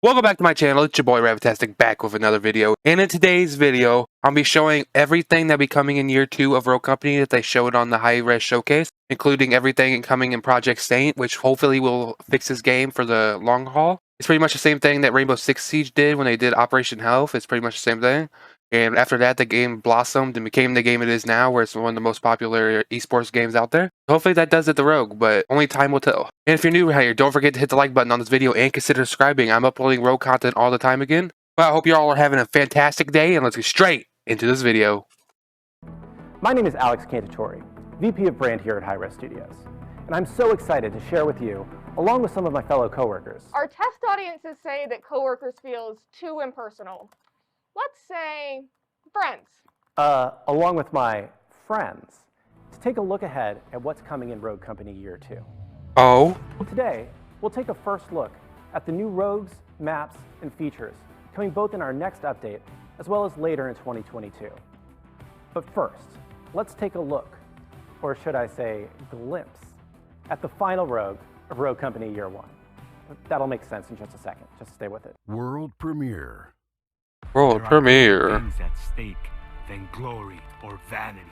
Welcome back to my channel. It's your boy RABBITTASTIC back with another video. And in today's video, I'll be showing everything that'll be coming in year 2 of Rogue Company that they showed on the high-res showcase, including everything coming in Project Saint, which hopefully will fix this game for the long haul. It's pretty much the same thing that Rainbow Six Siege did when they did Operation Health. It's pretty much the same thing. And after that, the game blossomed and became the game it is now, where it's one of the most popular esports games out there. Hopefully that does it to Rogue, but only time will tell. And if you're new here, don't forget to hit the like button on this video and consider subscribing. I'm uploading Rogue content all the time again. Well, I hope you all are having a fantastic day, and let's get straight into this video. My name is Alex Cantatori, VP of Brand here at Hi-Res Studios, and I'm so excited to share with you, along with some of my fellow coworkers. Our test audiences say that coworkers feels too impersonal. Let's say friends. Along with my friends, to take a look ahead at what's coming in Rogue Company Year 2. Oh? Today, we'll take a first look at the new rogues, maps, and features coming both in our next update as well as later in 2022. But first, let's take a look, or should I say glimpse, at the final Rogue of Rogue Company Year 1. That'll make sense in just a second. Just stay with it. World premiere. World premiere. There are more things at stake than glory or vanity.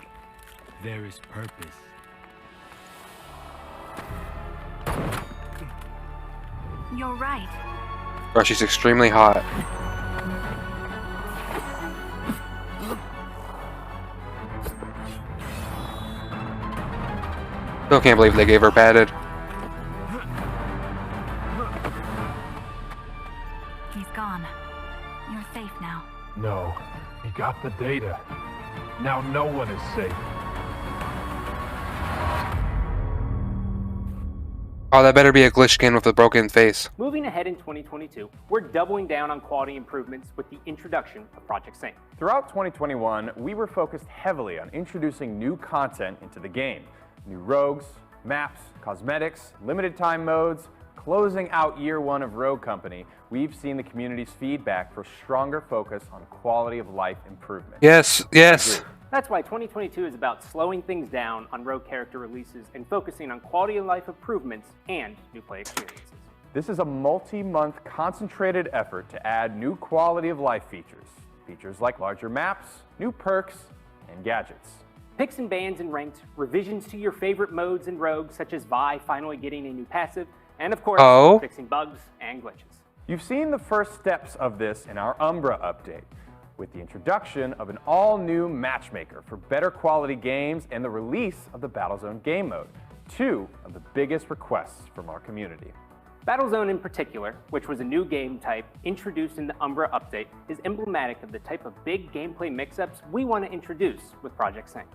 There is purpose. You're right. Bro, she's extremely hot. Still can't believe they gave her padded. He's gone. You're safe now. No, he got the data. Now no one is safe. Oh, that better be a glitch skin with a broken face. Moving ahead in 2022, we're doubling down on quality improvements with the introduction of Project Saint. Throughout 2021, we were focused heavily on introducing new content into the game. New rogues, maps, cosmetics, limited time modes. Closing out year 1 of Rogue Company, we've seen the community's feedback for stronger focus on quality of life improvement. Yes, yes. That's why 2022 is about slowing things down on Rogue character releases and focusing on quality of life improvements and new play experiences. This is a multi-month concentrated effort to add new quality of life features. Features like larger maps, new perks, and gadgets. Picks and bans and ranked, revisions to your favorite modes in Rogue, such as Vi finally getting a new passive, and of course, fixing bugs and glitches. You've seen the first steps of this in our Umbra update, with the introduction of an all-new matchmaker for better quality games and the release of the Battlezone game mode, 2 of the biggest requests from our community. Battlezone in particular, which was a new game type introduced in the Umbra update, is emblematic of the type of big gameplay mix-ups we want to introduce with Project Saint.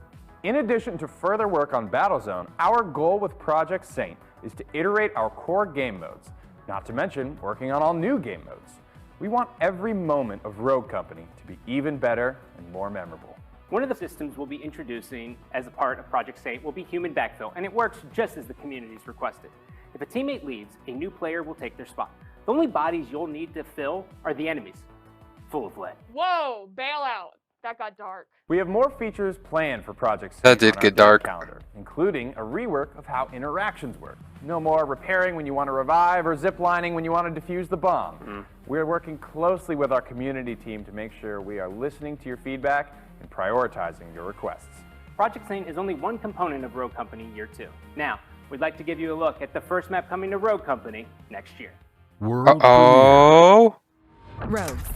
In addition to further work on Battlezone, our goal with Project Saint is to iterate our core game modes, not to mention working on all new game modes. We want every moment of Rogue Company to be even better and more memorable. One of the systems we'll be introducing as a part of Project Saint will be human backfill, and it works just as the community's requested. If a teammate leaves, a new player will take their spot. The only bodies you'll need to fill are the enemies, full of lead. Whoa, bail out. That got dark. We have more features planned for Project Saint That did on our get dark. calendar, including a rework of how interactions work. No more repairing when you want to revive or ziplining when you want to defuse the bomb. We're working closely with our community team to make sure we are listening to your feedback and prioritizing your requests. Project Saint is only one component of Rogue Company Year 2. Now, we'd like to give you a look at the first map coming to Rogue Company next year. World Oh. Rogues.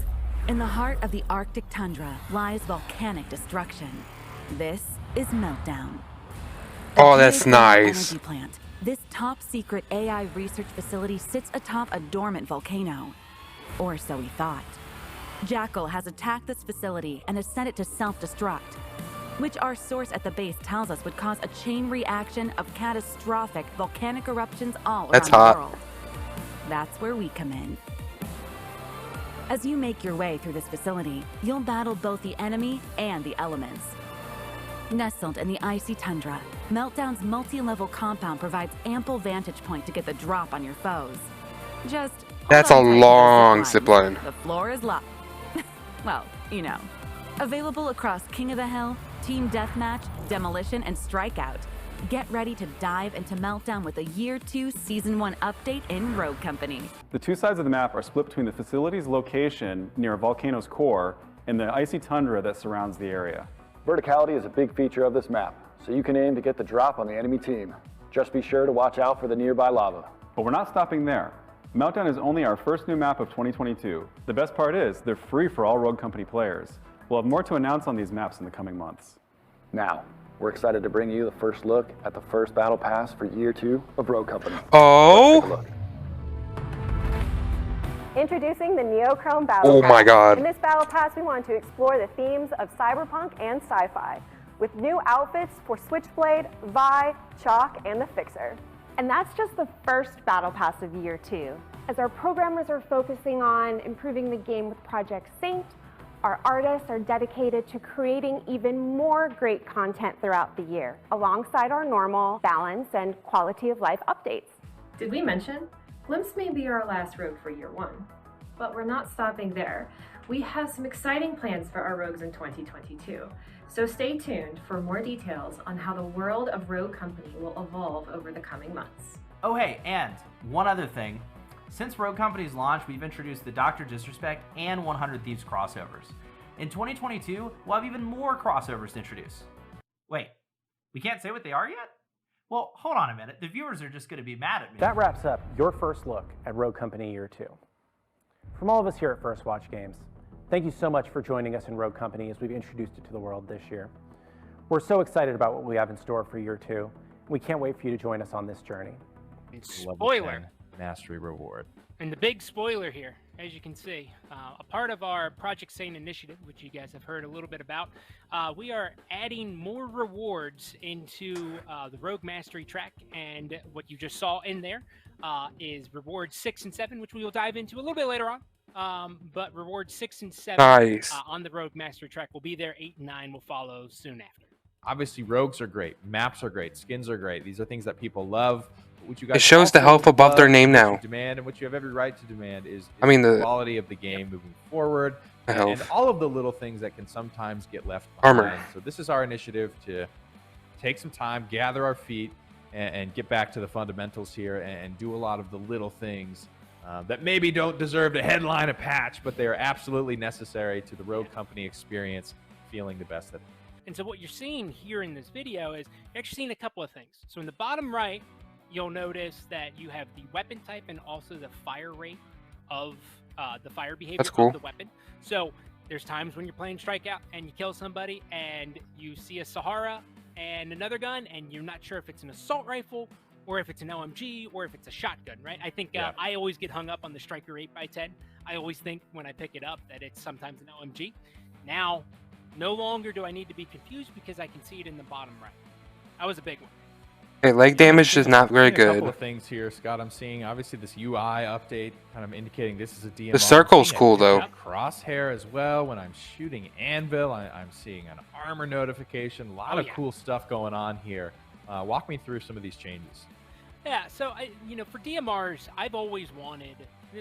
In the heart of the Arctic tundra lies volcanic destruction. This is Meltdown. Oh, that's geothermal nice. Energy plant. This top-secret AI research facility sits atop a dormant volcano. Or so we thought. Jackal has attacked this facility and has sent it to self-destruct, which our source at the base tells us would cause a chain reaction of catastrophic volcanic eruptions all That's around hot. the world. That's where we come in. As you make your way through this facility, you'll battle both the enemy and the elements. Nestled in the icy tundra, Meltdown's multi-level compound provides ample vantage point to get the drop on your foes. Just That's a hold on tight to long the zip line. line. The floor is locked. Well, you know. Available across King of the Hill, Team Deathmatch, Demolition, and Strikeout. Get ready to dive into Meltdown with a Year 2 Season 1 update in Rogue Company. The two sides of the map are split between the facility's location near a volcano's core and the icy tundra that surrounds the area. Verticality is a big feature of this map, so you can aim to get the drop on the enemy team. Just be sure to watch out for the nearby lava. But we're not stopping there. Meltdown is only our first new map of 2022. The best part is, they're free for all Rogue Company players. We'll have more to announce on these maps in the coming months. Now, we're excited to bring you the first look at the first Battle Pass for Year 2 of Rogue Company. Oh! Let's take a look. Introducing the Neochrome Battle Oh Pass. my God. In this Battle Pass, we wanted to explore the themes of cyberpunk and sci-fi, with new outfits for Switchblade, Vi, Chalk, and the Fixer. And that's just the first Battle Pass of Year 2. As our programmers are focusing on improving the game with Project Saint, our artists are dedicated to creating even more great content throughout the year, alongside our normal balance and quality of life updates. Did we mention? Glimpse may be our last rogue for Year 1, but we're not stopping there. We have some exciting plans for our rogues in 2022, so stay tuned for more details on how the world of Rogue Company will evolve over the coming months. Oh hey, and one other thing. Since Rogue Company's launch, we've introduced the Dr. Disrespect and 100 Thieves crossovers. In 2022, we'll have even more crossovers to introduce. Wait, we can't say what they are yet? Well, hold on a minute. The viewers are just going to be mad at me. That wraps up your first look at Rogue Company Year 2. From all of us here at First Watch Games, thank you so much for joining us in Rogue Company as we've introduced it to the world this year. We're so excited about what we have in store for Year 2. We can't wait for you to join us on this journey. Spoiler. Mastery reward. And the big spoiler here, as you can see, a part of our Project Saint initiative, which you guys have heard a little bit about, we are adding more rewards into the Rogue Mastery track, and what you just saw in there is rewards 6 and 7, which we will dive into a little bit later on. But rewards 6 and 7 Nice. On the Rogue Mastery track will be there. 8 and 9 will follow soon after. Obviously, rogues are great, maps are great, skins are great. These are things that people love. What you guys It shows the also health above their love, name what now. you demand, and what you have every right to demand is the quality of the game moving forward, and health. all of the little things that can sometimes get left behind. Armor. So this is our initiative to take some time, gather our feet, and get back to the fundamentals here, and do a lot of the little things that maybe don't deserve to headline a patch, but they are absolutely necessary to the Rogue Company experience, feeling the best of it. And so what you're seeing here in this video is you're actually seeing a couple of things. So in the bottom right, you'll notice that you have the weapon type and also the fire rate of the fire behavior That's cool. of the weapon. So there's times when you're playing Strikeout and you kill somebody and you see a Sahara and another gun and you're not sure if it's an assault rifle or if it's an LMG or if it's a shotgun, right? I think I always get hung up on the Striker 8x10. I always think when I pick it up that it's sometimes an LMG. Now, no longer do I need to be confused because I can see it in the bottom right. That was a big one. Okay, leg damage is not very A couple good. of things here, Scott. I'm seeing obviously this UI update, kind of indicating this is a DMR. The circle's I'm seeing cool a though. Crosshair as well. When I'm shooting Anvil, I'm seeing an armor notification. A lot of cool stuff going on here. Walk me through some of these changes. Yeah, so for DMRs, I've always wanted,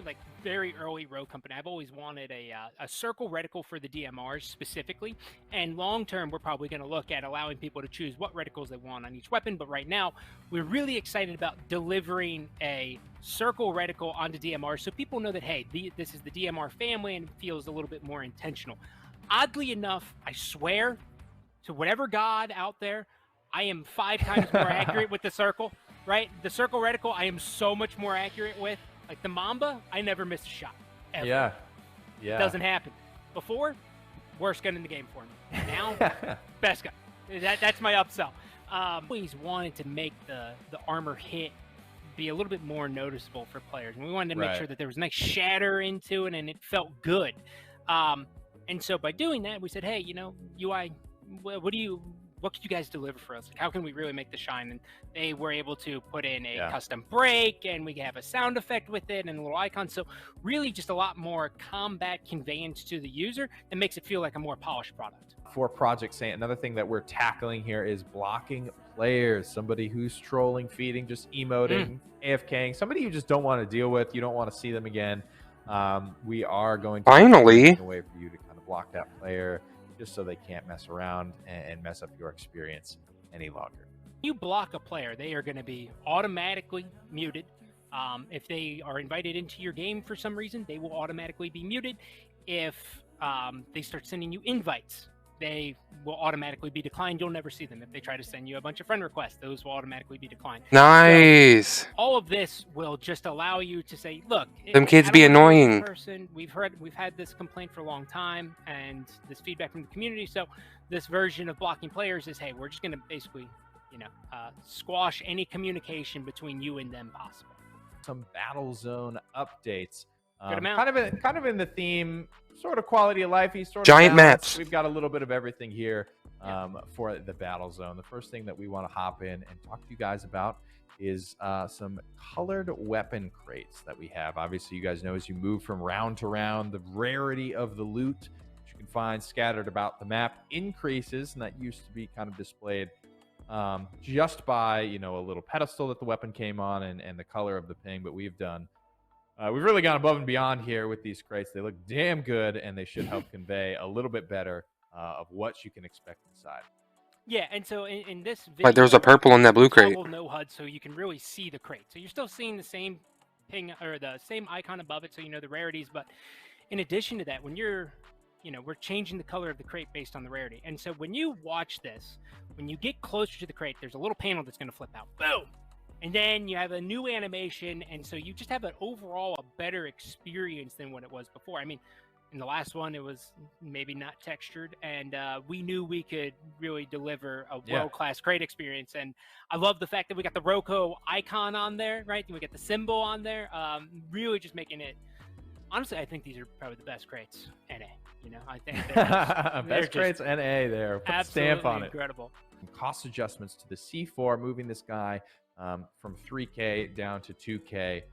like very early Rogue Company, I've always wanted a circle reticle for the DMRs specifically. And long term, we're probably going to look at allowing people to choose what reticles they want on each weapon. But right now, we're really excited about delivering a circle reticle onto DMR, so people know that, hey, this is the DMR family, and it feels a little bit more intentional. Oddly enough, I swear to whatever god out there, I am 5 times more accurate with the circle. Right? The circle reticle, I am so much more accurate with. Like the Mamba, I never missed a shot. Ever. Yeah. It doesn't happen. Before, worst gun in the game for me. Now, best gun. That's my upsell. Always wanted to make the armor hit be a little bit more noticeable for players. And we wanted to make sure that there was a nice shatter into it and it felt good. And so by doing that, we said, hey, UI, what could you guys deliver for us? Like, how can we really make the shine? And they were able to put in a custom break, and we have a sound effect with it and a little icon. So really just a lot more combat conveyance to the user that makes it feel like a more polished product. For Project Saint, another thing that we're tackling here is blocking players. Somebody who's trolling, feeding, just emoting, AFKing, somebody you just don't want to deal with. You don't want to see them again. We are going to Finally find a way for you to kind of block that player, just so they can't mess around and mess up your experience any longer. You block a player, they are going to be automatically muted. If they are invited into your game for some reason, they will automatically be muted. If they start sending you invites, they will automatically be declined. You'll never see them. If they try to send you a bunch of friend requests, those will automatically be declined. Nice. So, all of this will just allow you to say, look, Them kids I be don't wanna hurt this annoying. person. We've had this complaint for a long time, and this feedback from the community. So this version of blocking players is, hey, we're just going to basically, squash any communication between you and them possible. Some Battlezone updates. Good amount. Kind of in the theme, sort of quality of life, sort Giant of balance. maps. We've got a little bit of everything here for the Battlezone. The first thing that we want to hop in and talk to you guys about is some colored weapon crates that we have. Obviously, you guys know as you move from round to round, the rarity of the loot that you can find scattered about the map increases, and that used to be kind of displayed just by a little pedestal that the weapon came on and the color of the ping. But we've really gone above and beyond here with these crates. They look damn good, and they should help convey a little bit better of what you can expect inside. Yeah, and so in this video, Like there's a purple in that blue crate. no HUD, so you can really see the crate. So you're still seeing the same ping or the same icon above it, so you know the rarities. But in addition to that, when we're changing the color of the crate based on the rarity. And so when you watch this, when you get closer to the crate, there's a little panel that's going to flip out. Boom! And then you have a new animation, and so you just have a better experience than what it was before. I mean, in the last one, it was maybe not textured, and we knew we could really deliver a world-class crate experience. And I love the fact that we got the Roku icon on there, right? And we got the symbol on there, really just making it. Honestly, I think these are probably the best crates. NA, I think they're best crates NA there. Put a stamp on it. Incredible. Cost adjustments to the C4, moving this guy from 3K down to 2K.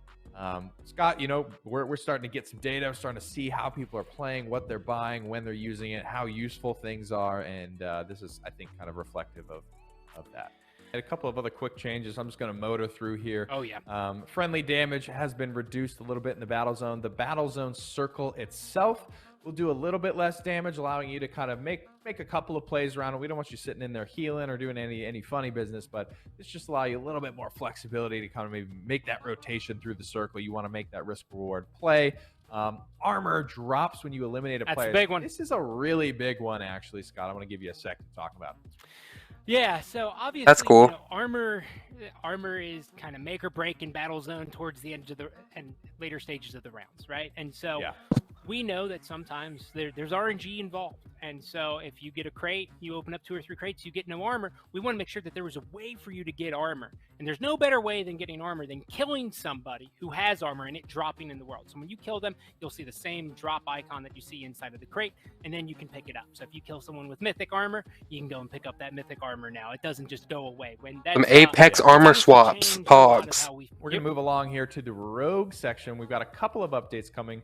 Scott, we're starting to get some data. We're starting to see how people are playing, what they're buying, when they're using it, how useful things are, and this is, I think, kind of reflective of that. And a couple of other quick changes. I'm just going to motor through here. Oh, yeah. Friendly damage has been reduced a little bit in the Battlezone. The Battlezone circle itself will do a little bit less damage, allowing you to kind of make a couple of plays around it. We don't want you sitting in there healing or doing any funny business, but this just allow you a little bit more flexibility to kind of maybe make that rotation through the circle. You want to make that risk-reward play. Armor drops when you eliminate a player. That's a big one. This is a really big one, actually, Scott. I'm going to give you a second to talk about it. Yeah, so obviously, that's cool. Armor is kind of make or break in Battlezone towards the end of and later stages of the rounds, right? And so we know that sometimes there's RNG involved. And so if you get a crate, you open up 2 or 3 crates, you get no armor. We want to make sure that there was a way for you to get armor. And there's no better way than getting armor than killing somebody who has armor and it dropping in the world. So when you kill them, you'll see the same drop icon that you see inside of the crate, and then you can pick it up. So if you kill someone with mythic armor, you can go and pick up that mythic armor now. It doesn't just go away. When that's, some Apex armor swaps, pogs. We're going to move along here to the rogue section. We've got a couple of updates coming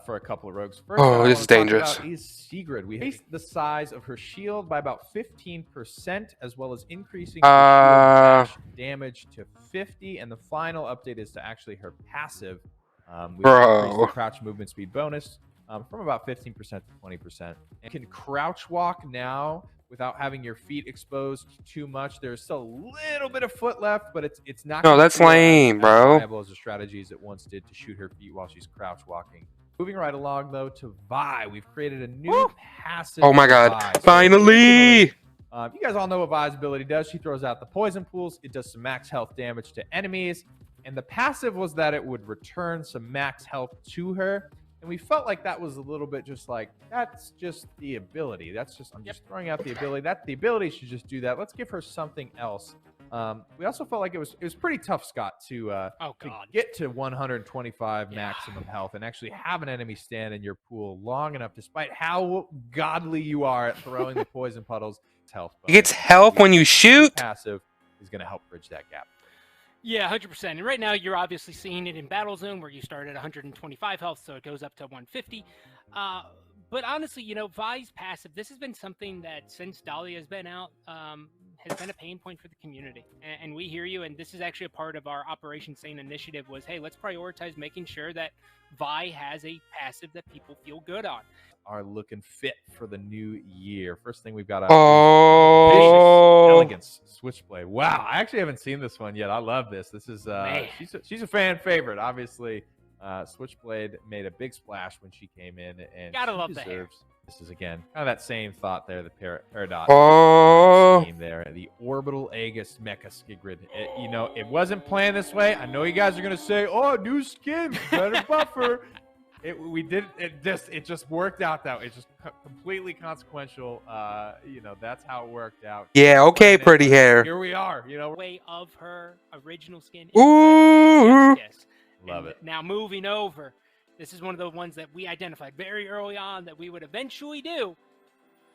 for a couple of rogues. First, this is dangerous. Is Sigrid. We increased the size of her shield by about 15%, as well as increasing her shield damage to 50. And the final update is to actually her passive. We increased the crouch movement speed bonus from about 15% to 20%. And can crouch walk now without having your feet exposed too much. There's still a little bit of foot left, but it's not. No, that's lame, bro. As viable as a strategy as it once did to shoot her feet while she's crouch walking. Moving right along, though, to Vi. We've created a new passive. Oh my god, Vi. finally! You guys all know what Vi's ability does. She throws out the poison pools. It does some max health damage to enemies. And the passive was that it would return some max health to her. And we felt like that was a little bit just like, that's just the ability. That's just, I'm just throwing out the ability. The ability should just do that. Let's give her something else. We also felt like it was pretty tough, Scott, to get to 125 maximum health and actually have an enemy stand in your pool long enough, despite how godly you are at throwing the poison puddles. Health. It gets health when you shoot. Passive is going to help bridge that gap. Yeah, 100%. And right now, you're obviously seeing it in Battlezone, where you start at 125 health, so it goes up to 150. But honestly, Vi's passive, this has been something that since Dahlia has been out, has been a pain point for the community, and we hear you. And this is actually a part of our Operation Sane initiative. Was, hey, let's prioritize making sure that Vi has a passive that people feel good on. Are looking fit for the new year. First thing we've got Oh, Elegance Switchblade. Wow, I actually haven't seen this one yet. I love this. This is she's a fan favorite. Obviously, Switchblade made a big splash when she came in, and Gotta she love the hair. deserves. This is again kind of that same thought there. The Paradox scheme there. The Orbital Aegis Mecha Skigrid. You know, it wasn't planned this way. I know you guys are gonna say, "Oh, new skin, better buffer." It just worked out that way. It's just completely consequential. You know, that's how it worked out. Yeah, okay, pretty hair. Here we are, you know. Way of her original skin. Ooh. Yes. Love it. Now moving over, this is one of the ones that we identified very early on that we would eventually do.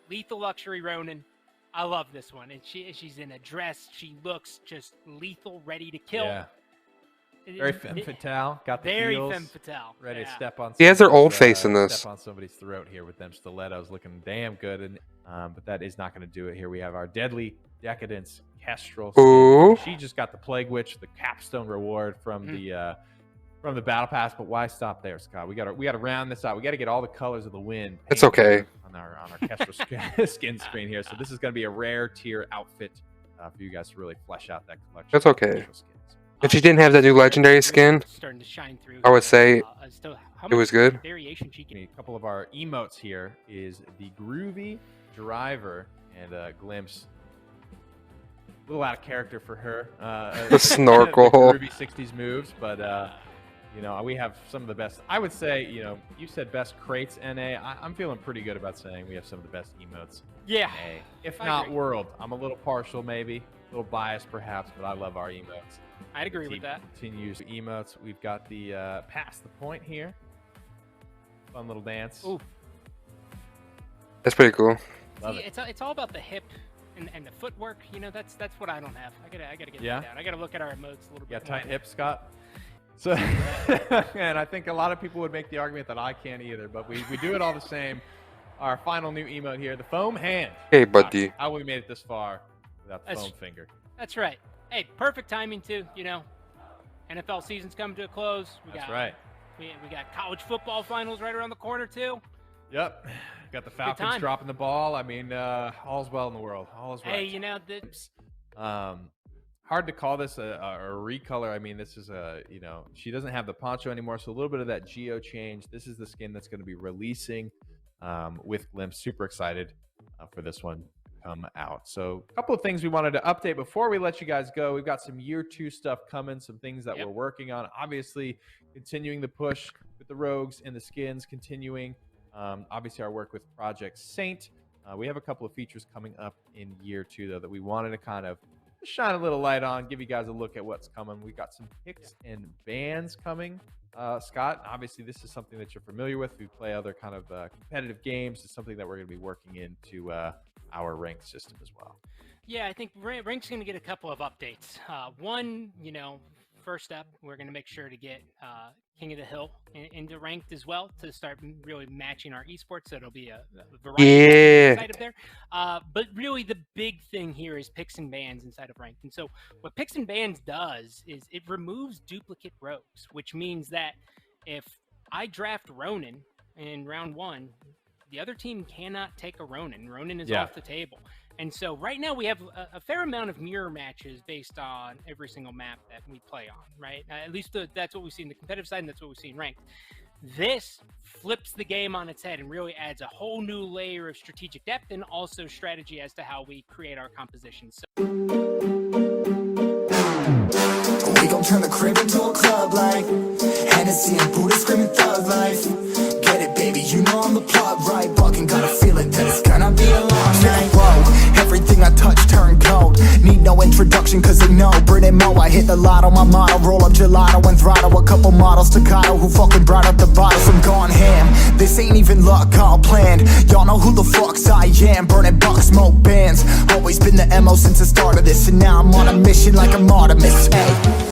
Lethal Luxury Ronin. I love this one. And she's in a dress. She looks just lethal, ready to kill. Yeah. Very femme fatale. Got the very heels, femme fatale. ready to step on. He has her old face in this. Step on somebody's throat here with them stilettos, looking damn good. And but that is not going to do it. Here we have our Deadly Decadence Kestrel. Ooh. She just got the Plague Witch, the capstone reward from the Battle Pass. But why stop there, Scott? We got to round this out. We got to get all the colors of the wind. It's okay. On our Kestrel skin screen here. So this is going to be a rare tier outfit for you guys to really flesh out that collection. That's okay. If she didn't have that new legendary skin, starting to shine through. I would say still, it was good. Variation she can. A couple of our emotes here is the Groovy Driver and Glimpse. A little out of character for her. The snorkel. The groovy 60s moves, but you know, we have some of the best. I would say, you know, you said best crates NA. I'm feeling pretty good about saying we have some of the best emotes. Yeah. NA. If not world. I'm a little partial, maybe a little biased, perhaps, but I love our emotes. I'd agree with that. Continues emotes. We've got the past the point here. Fun little dance. Ooh. That's pretty cool. Love it. It's all about the hip and the footwork. You know, that's what I don't have. I gotta get that down. I gotta look at our emotes a little bit. Yeah, tight hips, Scott. So, and I think a lot of people would make the argument that I can't either, but we do it all the same. Our final new emote here, the foam hand. Hey, buddy. How we made it this far without the foam finger. That's right. Hey, perfect timing too. You know, NFL season's coming to a close. That's right. We got college football finals right around the corner too. Yep. Got the Falcons dropping the ball. I mean, all's well in the world. All is right. Hey, you know this. Hard to call this a recolor. I mean, this is you know, she doesn't have the poncho anymore, so a little bit of that geo change. This is the skin that's going to be releasing with Glimpse. Super excited for this one to come out. So a couple of things we wanted to update before we let you guys go. We've got some year 2 stuff coming, some things that we're working on. Obviously, continuing the push with the rogues and the skins, continuing obviously our work with Project Saint. We have a couple of features coming up in year 2, though, that we wanted to kind of shine a little light on, give you guys a look at what's coming. We got some picks and bans coming. Scott, obviously this is something that you're familiar with. We play other kind of competitive games. It's something that we're going to be working into our ranked system as well. Yeah, I think Rank's going to get a couple of updates. One, you know, first up, we're going to make sure to get King of the Hill into ranked as well to start really matching our esports. So it'll be a variety inside of there. But really the big thing here is picks and bans inside of ranked. And so what picks and bans does is it removes duplicate rogues, which means that if I draft Ronin in round 1, the other team cannot take a Ronin. Ronin is off the table. And so right now we have a fair amount of mirror matches based on every single map that we play on, right? At least that's what we see in the competitive side, and that's what we see in ranked. This flips the game on its head and really adds a whole new layer of strategic depth and also strategy as to how we create our compositions. We gon' turn the crib into a club like Hennessy and Buddha screaming thug life. Get it, baby, you know I'm the plug, right? Fucking got a feeling that it's gonna be a long night. Whoa, everything I touch turn cold. Need no introduction cause they know Brit and Mo, I hit the lotto, my motto. Roll up gelato and throttle a couple models staccato who fucking brought up the bottles. I'm gone ham, this ain't even luck, all planned. Y'all know who the fucks I am. Burning bucks, smoke bands. Always been the MO since the start of this, and now I'm on a mission like I'm Artemis. Hey.